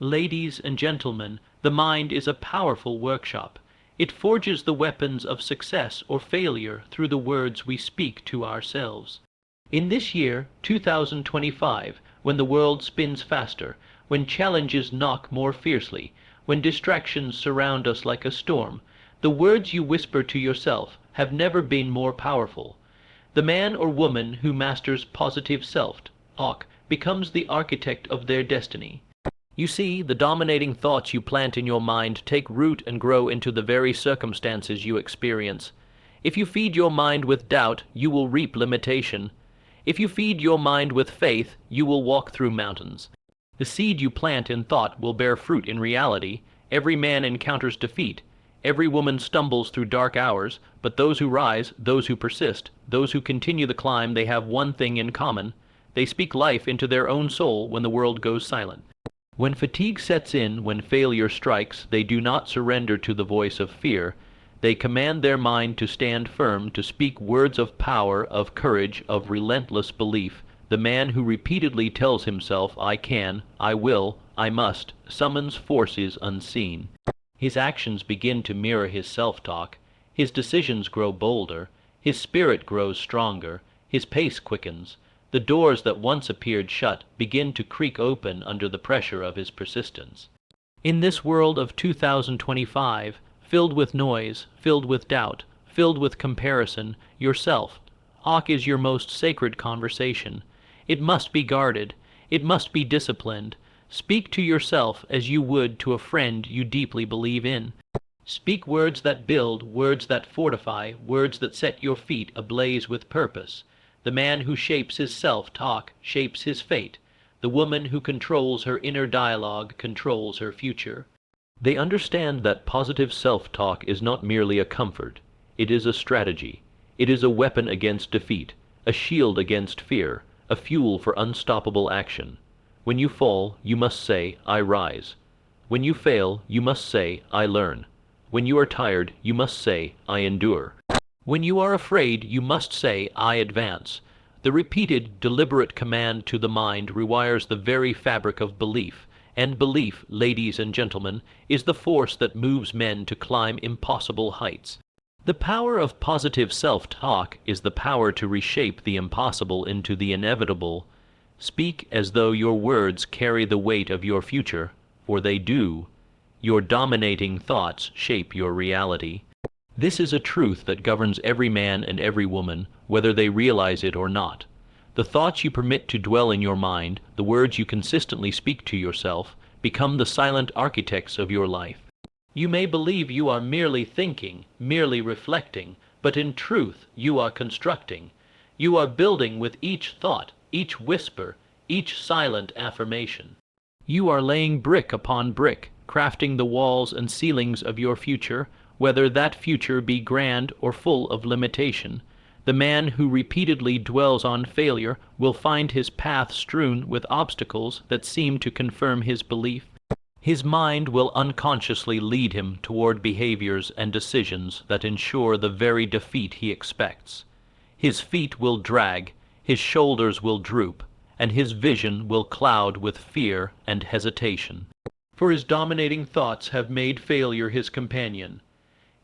Ladies and gentlemen, the mind is a powerful workshop. It forges the weapons of success or failure through the words we speak to ourselves. In this year, 2025, when the world spins faster, when challenges knock more fiercely, when distractions surround us like a storm, the words you whisper to yourself have never been more powerful. The man or woman who masters positive self-talk becomes the architect of their destiny. You see, the dominating thoughts you plant in your mind take root and grow into the very circumstances you experience. If you feed your mind with doubt, you will reap limitation. If you feed your mind with faith, you will walk through mountains. The seed you plant in thought will bear fruit in reality. Every man encounters defeat. Every woman stumbles through dark hours, but those who rise, those who persist, those who continue the climb, they have one thing in common. They speak life into their own soul when the world goes silent. When fatigue sets in, when failure strikes, they do not surrender to the voice of fear. They command their mind to stand firm, to speak words of power, of courage, of relentless belief. The man who repeatedly tells himself, "I can, I will, I must," summons forces unseen. His actions begin to mirror his self-talk. His decisions grow bolder. His spirit grows stronger. His pace quickens. The doors that once appeared shut begin to creak open under the pressure of his persistence. In this world of 2025, filled with noise, filled with doubt, filled with comparison, your self-talk is your most sacred conversation. It must be guarded. It must be disciplined. Speak to yourself as you would to a friend you deeply believe in. Speak words that build, words that fortify, words that set your feet ablaze with purpose. The man who shapes his self-talk shapes his fate. The woman who controls her inner dialogue controls her future. They understand that positive self-talk is not merely a comfort. It is a strategy. It is a weapon against defeat, a shield against fear, a fuel for unstoppable action. When you fall, you must say, "I rise." When you fail, you must say, "I learn." When you are tired, you must say, "I endure." When you are afraid, you must say, "I advance." The repeated, deliberate command to the mind rewires the very fabric of belief, and belief, ladies and gentlemen, is the force that moves men to climb impossible heights. The power of positive self-talk is the power to reshape the impossible into the inevitable. Speak as though your words carry the weight of your future, for they do. Your dominating thoughts shape your reality. This is a truth that governs every man and every woman, whether they realize it or not. The thoughts you permit to dwell in your mind, the words you consistently speak to yourself, become the silent architects of your life. You may believe you are merely thinking, merely reflecting, but in truth you are constructing. You are building with each thought, each whisper, each silent affirmation. You are laying brick upon brick, crafting the walls and ceilings of your future, whether that future be grand or full of limitation. The man who repeatedly dwells on failure will find his path strewn with obstacles that seem to confirm his belief. His mind will unconsciously lead him toward behaviors and decisions that ensure the very defeat he expects. His feet will drag, his shoulders will droop, and his vision will cloud with fear and hesitation. For his dominating thoughts have made failure his companion.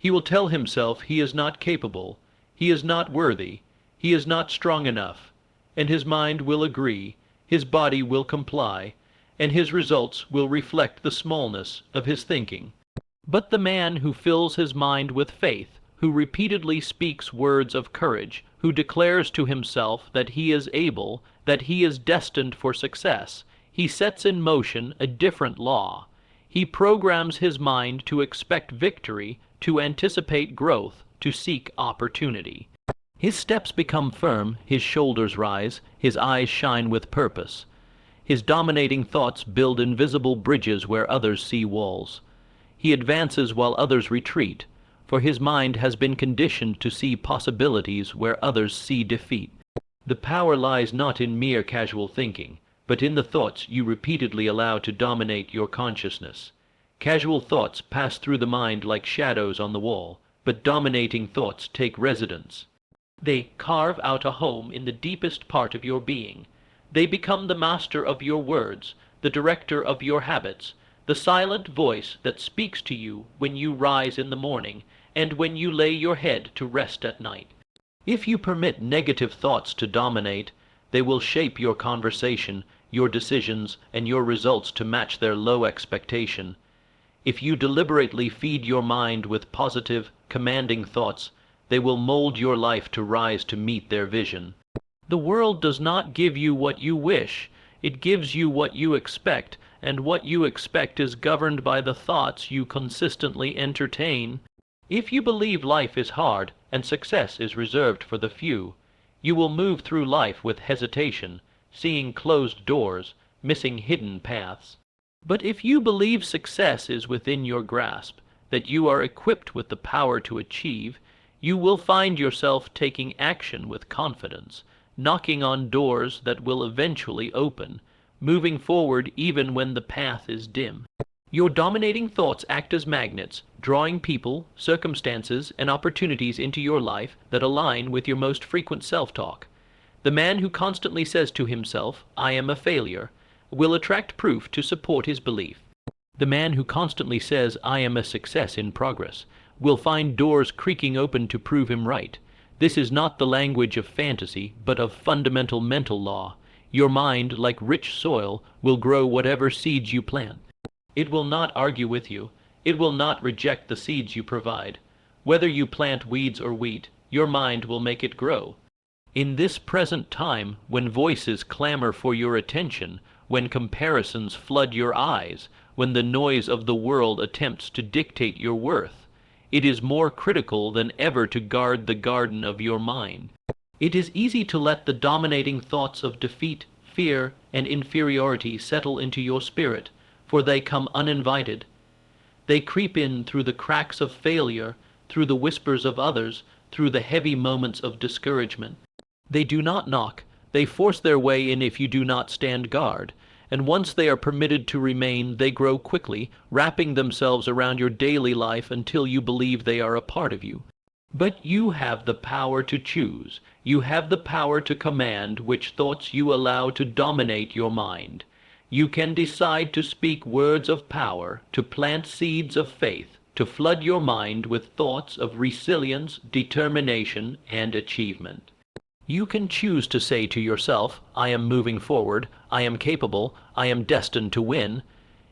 He will tell himself he is not capable, he is not worthy, he is not strong enough, and his mind will agree, his body will comply, and his results will reflect the smallness of his thinking. But the man who fills his mind with faith, who repeatedly speaks words of courage, who declares to himself that he is able, that he is destined for success, he sets in motion a different law. He programs his mind to expect victory, to anticipate growth, to seek opportunity. His steps become firm, his shoulders rise, his eyes shine with purpose. His dominating thoughts build invisible bridges where others see walls. He advances while others retreat, for his mind has been conditioned to see possibilities where others see defeat. The power lies not in mere casual thinking, but in the thoughts you repeatedly allow to dominate your consciousness. Casual thoughts pass through the mind like shadows on the wall, but dominating thoughts take residence. They carve out a home in the deepest part of your being. They become the master of your words, the director of your habits, the silent voice that speaks to you when you rise in the morning and when you lay your head to rest at night. If you permit negative thoughts to dominate, they will shape your conversation, your decisions, and your results to match their low expectation. If you deliberately feed your mind with positive, commanding thoughts, they will mold your life to rise to meet their vision. The world does not give you what you wish, it gives you what you expect, and what you expect is governed by the thoughts you consistently entertain. If you believe life is hard and success is reserved for the few, you will move through life with hesitation, seeing closed doors, missing hidden paths. But if you believe success is within your grasp, that you are equipped with the power to achieve, you will find yourself taking action with confidence, knocking on doors that will eventually open, moving forward even when the path is dim. Your dominating thoughts act as magnets, drawing people, circumstances, and opportunities into your life that align with your most frequent self-talk. The man who constantly says to himself, "I am a failure," will attract proof to support his belief. The man who constantly says, "I am a success in progress," will find doors creaking open to prove him right. This is not the language of fantasy, but of fundamental mental law. Your mind, like rich soil, will grow whatever seeds you plant. It will not argue with you. It will not reject the seeds you provide. Whether you plant weeds or wheat, your mind will make it grow. In this present time, when voices clamor for your attention, when comparisons flood your eyes, when the noise of the world attempts to dictate your worth, it is more critical than ever to guard the garden of your mind. It is easy to let the dominating thoughts of defeat, fear, and inferiority settle into your spirit, for they come uninvited. They creep in through the cracks of failure, through the whispers of others, through the heavy moments of discouragement. They do not knock, they force their way in if you do not stand guard, and once they are permitted to remain, they grow quickly, wrapping themselves around your daily life until you believe they are a part of you. But you have the power to choose. You have the power to command which thoughts you allow to dominate your mind. You can decide to speak words of power, to plant seeds of faith, to flood your mind with thoughts of resilience, determination, and achievement. You can choose to say to yourself, "I am moving forward, I am capable, I am destined to win."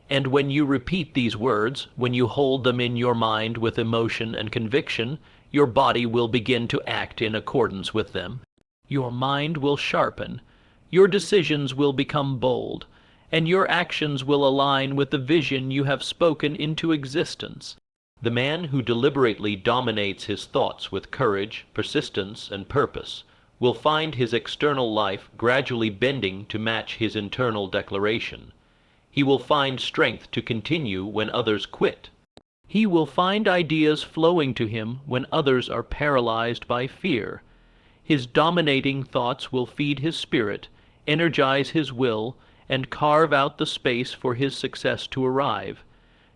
And when you repeat these words, when you hold them in your mind with emotion and conviction, your body will begin to act in accordance with them. Your mind will sharpen, your decisions will become bold, and your actions will align with the vision you have spoken into existence. The man who deliberately dominates his thoughts with courage, persistence, and purpose will find his external life gradually bending to match his internal declaration. He will find strength to continue when others quit. He will find ideas flowing to him when others are paralyzed by fear. His dominating thoughts will feed his spirit, energize his will, and carve out the space for his success to arrive.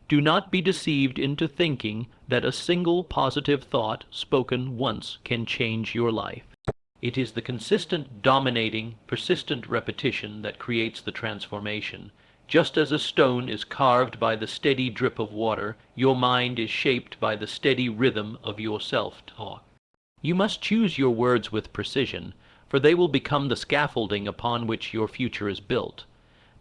Do not be deceived into thinking that a single positive thought spoken once can change your life. It is the consistent, dominating, persistent repetition that creates the transformation. Just as a stone is carved by the steady drip of water, your mind is shaped by the steady rhythm of your self-talk. You must choose your words with precision, for they will become the scaffolding upon which your future is built.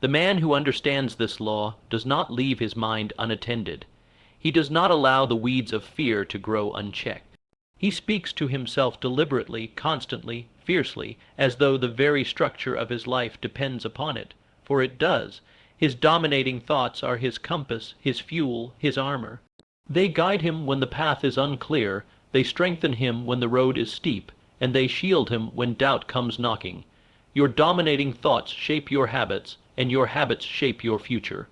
The man who understands this law does not leave his mind unattended. He does not allow the weeds of fear to grow unchecked. He speaks to himself deliberately, constantly, fiercely, as though the very structure of his life depends upon it, for it does. His dominating thoughts are his compass, his fuel, his armor. They guide him when the path is unclear, they strengthen him when the road is steep, and they shield him when doubt comes knocking. Your dominating thoughts shape your habits, and your habits shape your future.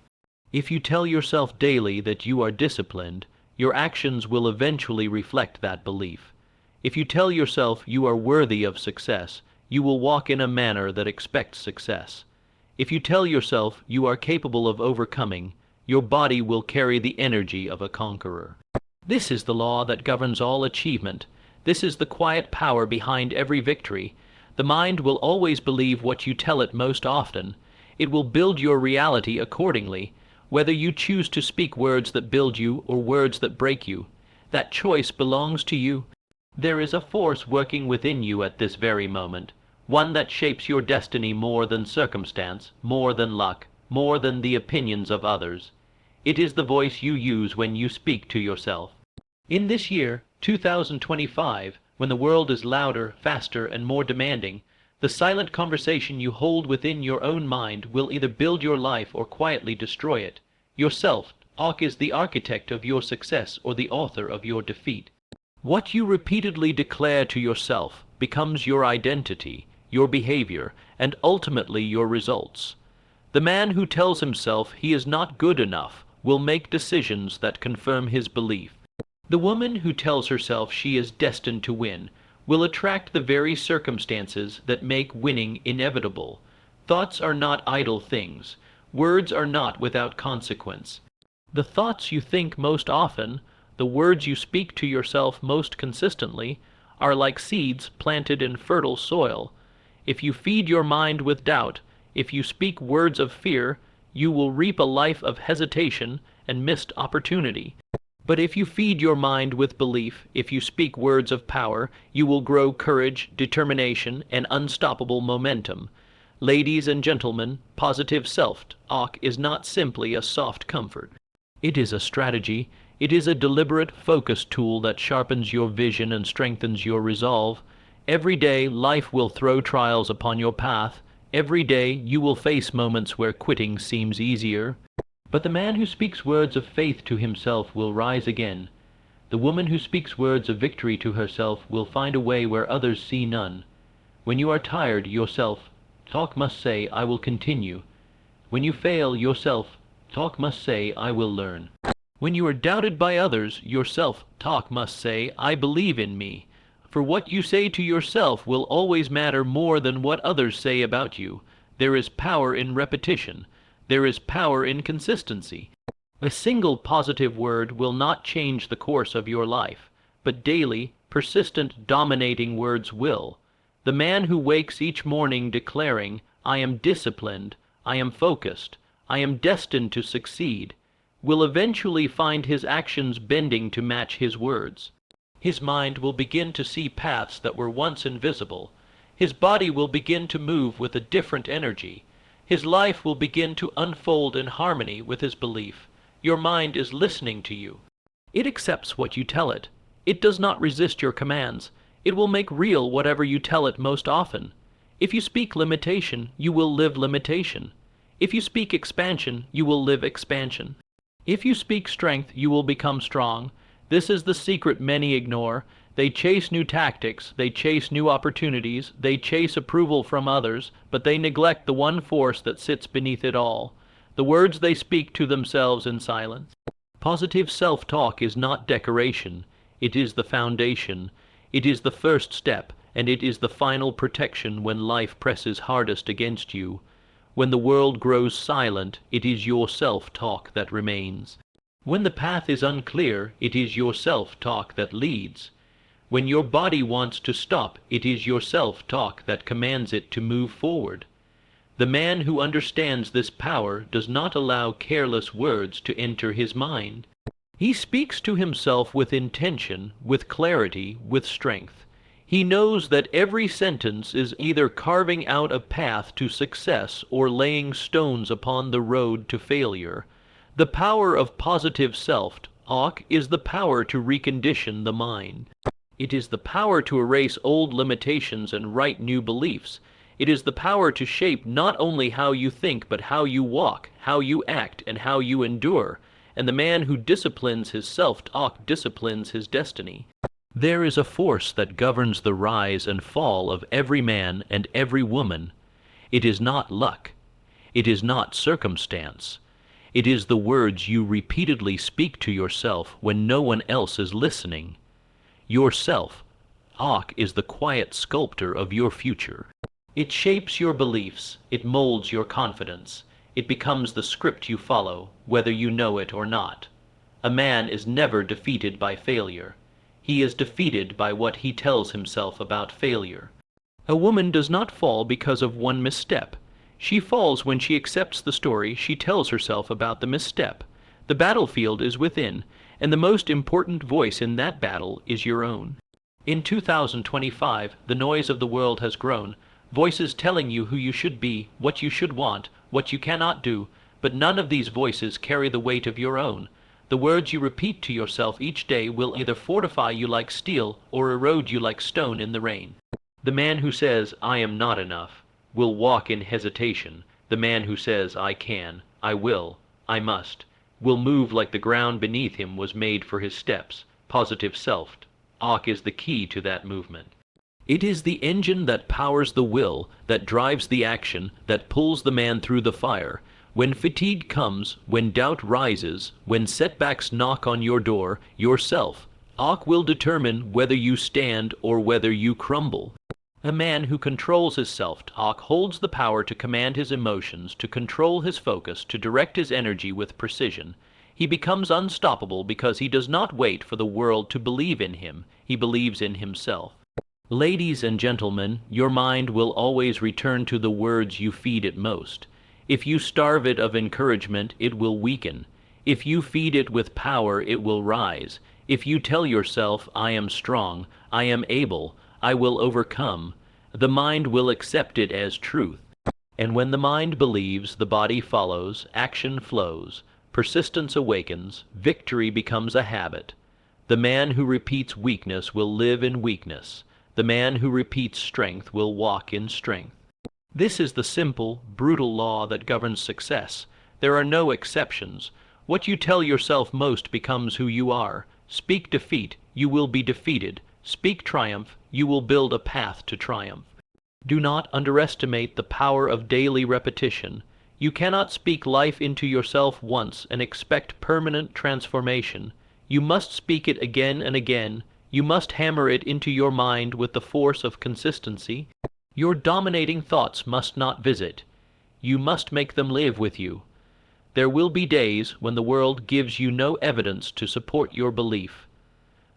If you tell yourself daily that you are disciplined, your actions will eventually reflect that belief. If you tell yourself you are worthy of success, you will walk in a manner that expects success. If you tell yourself you are capable of overcoming, your body will carry the energy of a conqueror. This is the law that governs all achievement. This is the quiet power behind every victory. The mind will always believe what you tell it most often. It will build your reality accordingly. whether you choose to speak words that build you or words that break you. That choice belongs to you. There is a force working within you at this very moment, one that shapes your destiny more than circumstance, more than luck, more than the opinions of others. It is the voice you use when you speak to yourself. In this year, 2025, when the world is louder, faster, and more demanding, the silent conversation you hold within your own mind will either build your life or quietly destroy it. Yourself, is the architect of your success or the author of your defeat. What you repeatedly declare to yourself becomes your identity, your behavior, and ultimately your results. The man who tells himself he is not good enough will make decisions that confirm his belief. The woman who tells herself she is destined to win will attract the very circumstances that make winning inevitable. Thoughts are not idle things. Words are not without consequence. The thoughts you think most often, the words you speak to yourself most consistently, are like seeds planted in fertile soil. If you feed your mind with doubt, if you speak words of fear, you will reap a life of hesitation and missed opportunity. But if you feed your mind with belief, if you speak words of power, you will grow courage, determination, and unstoppable momentum. Ladies and gentlemen, positive self-talk is not simply a soft comfort. It is a strategy. It is a deliberate, focused tool that sharpens your vision and strengthens your resolve. Every day, life will throw trials upon your path. Every day, you will face moments where quitting seems easier. But the man who speaks words of faith to himself will rise again. The woman who speaks words of victory to herself will find a way where others see none. When you are tired, yourself, talk must say, I will continue. When you fail, yourself, talk must say, I will learn. When you are doubted by others, yourself, talk must say, I believe in me. For what you say to yourself will always matter more than what others say about you. There is power in repetition. There is power in consistency. A single positive word will not change the course of your life, but daily, persistent, dominating words will. The man who wakes each morning declaring, I am disciplined, I am focused, I am destined to succeed, will eventually find his actions bending to match his words. His mind will begin to see paths that were once invisible. His body will begin to move with a different energy. His life will begin to unfold in harmony with his belief. Your mind is listening to you. It accepts what you tell it. It does not resist your commands. It will make real whatever you tell it most often. If you speak limitation, you will live limitation. If you speak expansion, you will live expansion. If you speak strength, you will become strong. This is the secret many ignore. They chase new tactics, they chase new opportunities, they chase approval from others, but they neglect the one force that sits beneath it all, the words they speak to themselves in silence. Positive self-talk is not decoration. It is the foundation. It is the first step, and it is the final protection when life presses hardest against you. When the world grows silent, it is your self-talk that remains. When the path is unclear, it is your self-talk that leads. When your body wants to stop, it is your self-talk that commands it to move forward. The man who understands this power does not allow careless words to enter his mind. He speaks to himself with intention, with clarity, with strength. He knows that every sentence is either carving out a path to success or laying stones upon the road to failure. The power of positive self-talk is the power to recondition the mind. It is the power to erase old limitations and write new beliefs. It is the power to shape not only how you think, but how you walk, how you act, and how you endure. And the man who disciplines his self-talk disciplines his destiny. There is a force that governs the rise and fall of every man and every woman. It is not luck. It is not circumstance. It is the words you repeatedly speak to yourself when no one else is listening. Yourself, is the quiet sculptor of your future. It shapes your beliefs, it molds your confidence, it becomes the script you follow, whether you know it or not. A man is never defeated by failure. He is defeated by what he tells himself about failure. A woman does not fall because of one misstep. She falls when she accepts the story she tells herself about the misstep. The battlefield is within, and the most important voice in that battle is your own. In 2025, the noise of the world has grown, voices telling you who you should be, what you should want, what you cannot do, but none of these voices carry the weight of your own. The words you repeat to yourself each day will either fortify you like steel or erode you like stone in the rain. The man who says, "I am not enough," will walk in hesitation. The man who says, "I can, I will, I must," will move like the ground beneath him was made for his steps. Positive self talk is the key to that movement. It is the engine that powers the will, that drives the action, that pulls the man through the fire. When fatigue comes, when doubt rises, when setbacks knock on your door, your self-talk will determine whether you stand or whether you crumble. A man who controls his self-talk holds the power to command his emotions, to control his focus, to direct his energy with precision. He becomes unstoppable because he does not wait for the world to believe in him. He believes in himself. Ladies and gentlemen, your mind will always return to the words you feed it most. If you starve it of encouragement, it will weaken. If you feed it with power, it will rise. If you tell yourself, "I am strong, I am able, I will overcome," the mind will accept it as truth. And when the mind believes, the body follows, action flows, persistence awakens, victory becomes a habit. The man who repeats weakness will live in weakness. The man who repeats strength will walk in strength. This is the simple, brutal law that governs success. There are no exceptions. What you tell yourself most becomes who you are. Speak defeat, you will be defeated. Speak triumph, you will build a path to triumph. Do not underestimate the power of daily repetition. You cannot speak life into yourself once and expect permanent transformation. You must speak it again and again. You must hammer it into your mind with the force of consistency. Your dominating thoughts must not visit. You must make them live with you. There will be days when the world gives you no evidence to support your belief.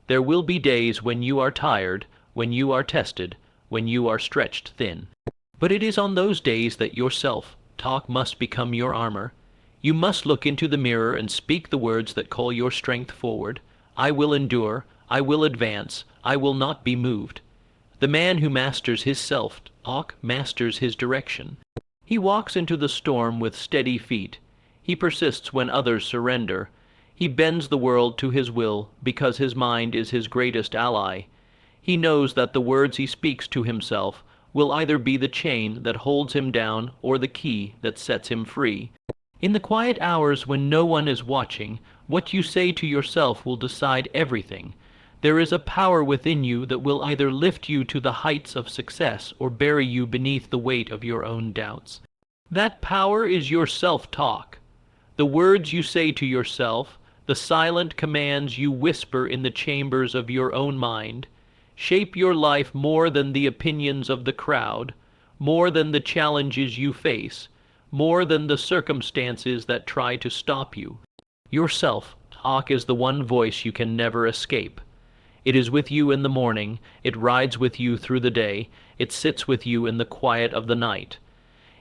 There will be days when you are tired, when you are tested, when you are stretched thin. But it is on those days that your self-talk must become your armor. You must look into the mirror and speak the words that call your strength forward. I will endure, I will advance, I will not be moved. The man who masters his self-talk masters his direction. He walks into the storm with steady feet. He persists when others surrender. He bends the world to his will because his mind is his greatest ally. He knows that the words he speaks to himself will either be the chain that holds him down or the key that sets him free. In the quiet hours when no one is watching, what you say to yourself will decide everything. There is a power within you that will either lift you to the heights of success or bury you beneath the weight of your own doubts. That power is your self-talk. The words you say to yourself, the silent commands you whisper in the chambers of your own mind, shape your life more than the opinions of the crowd, more than the challenges you face, more than the circumstances that try to stop you. Your self-talk is the one voice you can never escape. It is with you in the morning, it rides with you through the day, it sits with you in the quiet of the night.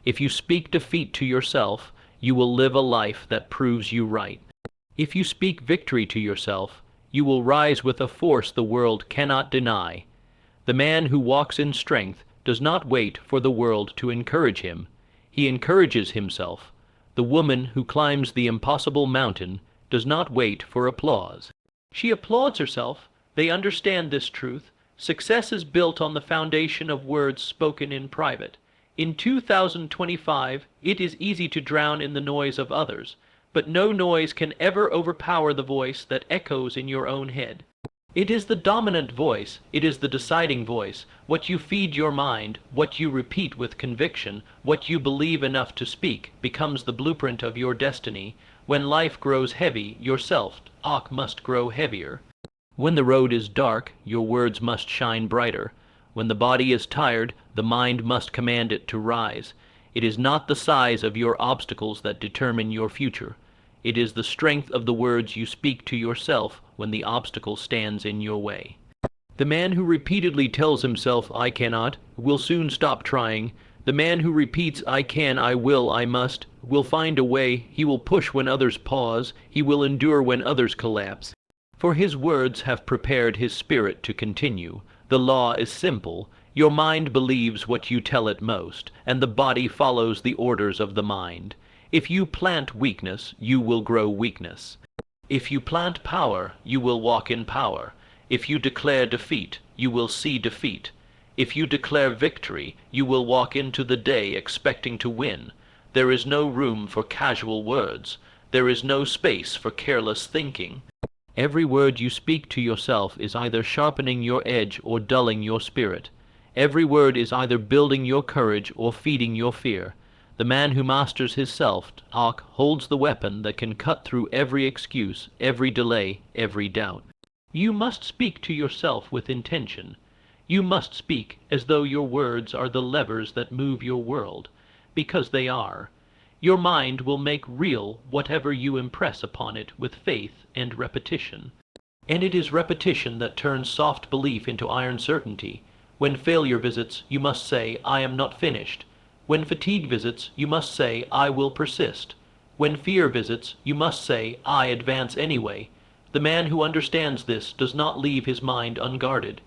If you speak defeat to yourself, you will live a life that proves you right. If you speak victory to yourself, you will rise with a force the world cannot deny. The man who walks in strength does not wait for the world to encourage him. He encourages himself. The woman who climbs the impossible mountain does not wait for applause. She applauds herself. They understand this truth. Success is built on the foundation of words spoken in private. In 2025, it is easy to drown in the noise of others, but no noise can ever overpower the voice that echoes in your own head. It is the dominant voice, it is the deciding voice. What you feed your mind, what you repeat with conviction, what you believe enough to speak, becomes the blueprint of your destiny. When life grows heavy, your self-talk must grow heavier. When the road is dark, your words must shine brighter. When the body is tired, the mind must command it to rise. It is not the size of your obstacles that determine your future. It is the strength of the words you speak to yourself when the obstacle stands in your way. The man who repeatedly tells himself, "I cannot," will soon stop trying. The man who repeats, I can, I will find a way, he will push when others pause, he will endure when others collapse. For his words have prepared his spirit to continue. The law is simple. Your mind believes what you tell it most, and the body follows the orders of the mind. If you plant weakness, you will grow weakness. If you plant power, you will walk in power. If you declare defeat, you will see defeat. If you declare victory, you will walk into the day expecting to win. There is no room for casual words. There is no space for careless thinking. Every word you speak to yourself is either sharpening your edge or dulling your spirit. Every word is either building your courage or feeding your fear. The man who masters his self-talk holds the weapon that can cut through every excuse, every delay, every doubt. You must speak to yourself with intention. You must speak as though your words are the levers that move your world, because they are. Your mind will make real whatever you impress upon it with faith and repetition. And it is repetition that turns soft belief into iron certainty. When failure visits, you must say, I am not finished. When fatigue visits, you must say, I will persist. When fear visits, you must say, I advance anyway. The man who understands this does not leave his mind unguarded.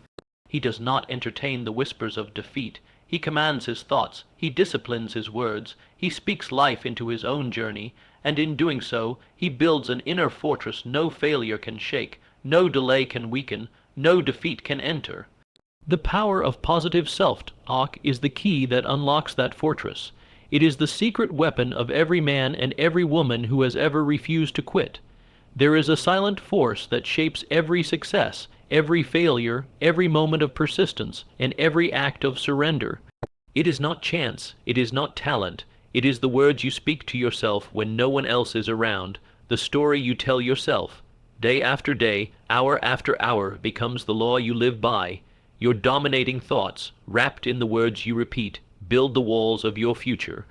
He does not entertain the whispers of defeat. He commands his thoughts, he disciplines his words, he speaks life into his own journey, and in doing so, he builds an inner fortress no failure can shake, no delay can weaken, no defeat can enter. The power of positive self-talk is the key that unlocks that fortress. It is the secret weapon of every man and every woman who has ever refused to quit. There is a silent force that shapes every success, every failure, every moment of persistence, and every act of surrender. It is not chance, it is not talent, it is the words you speak to yourself when no one else is around, the story you tell yourself. Day after day, hour after hour becomes the law you live by. Your dominating thoughts, wrapped in the words you repeat, build the walls of your future.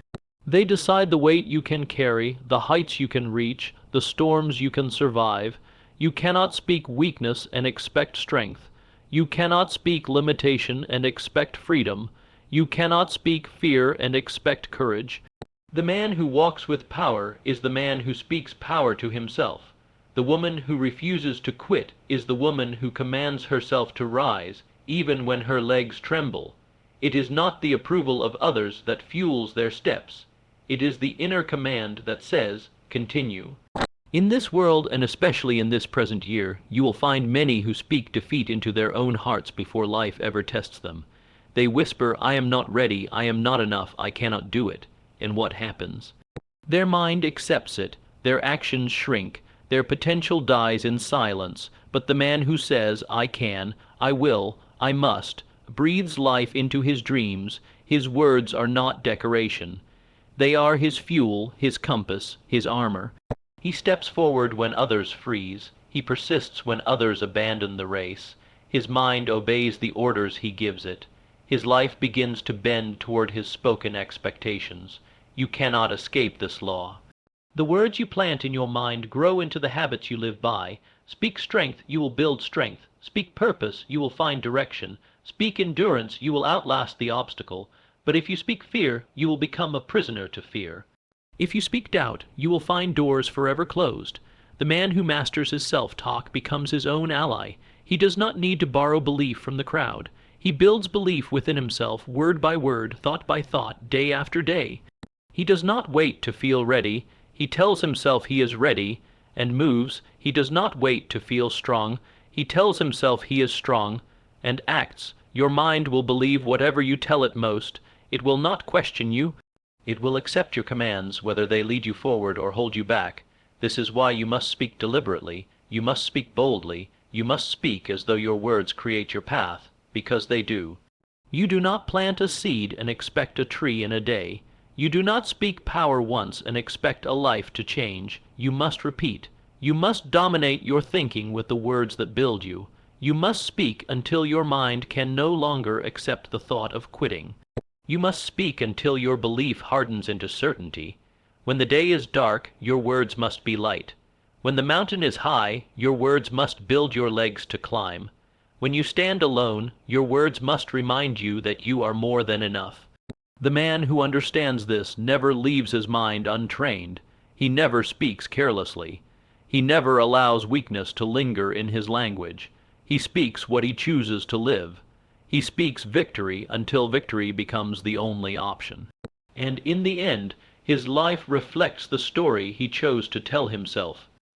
They decide the weight you can carry, the heights you can reach, the storms you can survive. You cannot speak weakness and expect strength. You cannot speak limitation and expect freedom. You cannot speak fear and expect courage. The man who walks with power is the man who speaks power to himself. The woman who refuses to quit is the woman who commands herself to rise, even when her legs tremble. It is not the approval of others that fuels their steps. It is the inner command that says, continue. In this world, and especially in this present year, you will find many who speak defeat into their own hearts before life ever tests them. They whisper, I am not ready, I am not enough, I cannot do it. And what happens? Their mind accepts it, their actions shrink, their potential dies in silence, but the man who says, I can, I will, I must, breathes life into his dreams. His words are not decoration. They are his fuel, his compass, his armor. He steps forward when others freeze. He persists when others abandon the race. His mind obeys the orders he gives it. His life begins to bend toward his spoken expectations. You cannot escape this law. The words you plant in your mind grow into the habits you live by. Speak strength, you will build strength. Speak purpose, you will find direction. Speak endurance, you will outlast the obstacle. But if you speak fear, you will become a prisoner to fear. If you speak doubt, you will find doors forever closed. The man who masters his self-talk becomes his own ally. He does not need to borrow belief from the crowd. He builds belief within himself, word by word, thought by thought, day after day. He does not wait to feel ready. He tells himself he is ready and moves. He does not wait to feel strong. He tells himself he is strong and acts. Your mind will believe whatever you tell it most. It will not question you. It will accept your commands, whether they lead you forward or hold you back. This is why you must speak deliberately, you must speak boldly, you must speak as though your words create your path, because they do. You do not plant a seed and expect a tree in a day. You do not speak power once and expect a life to change. You must repeat. You must dominate your thinking with the words that build you. You must speak until your mind can no longer accept the thought of quitting. You must speak until your belief hardens into certainty. When the day is dark, your words must be light. When the mountain is high, your words must build your legs to climb. When you stand alone, your words must remind you that you are more than enough. The man who understands this never leaves his mind untrained. He never speaks carelessly. He never allows weakness to linger in his language. He speaks what he chooses to live. He speaks victory until victory becomes the only option. And in the end, his life reflects the story he chose to tell himself.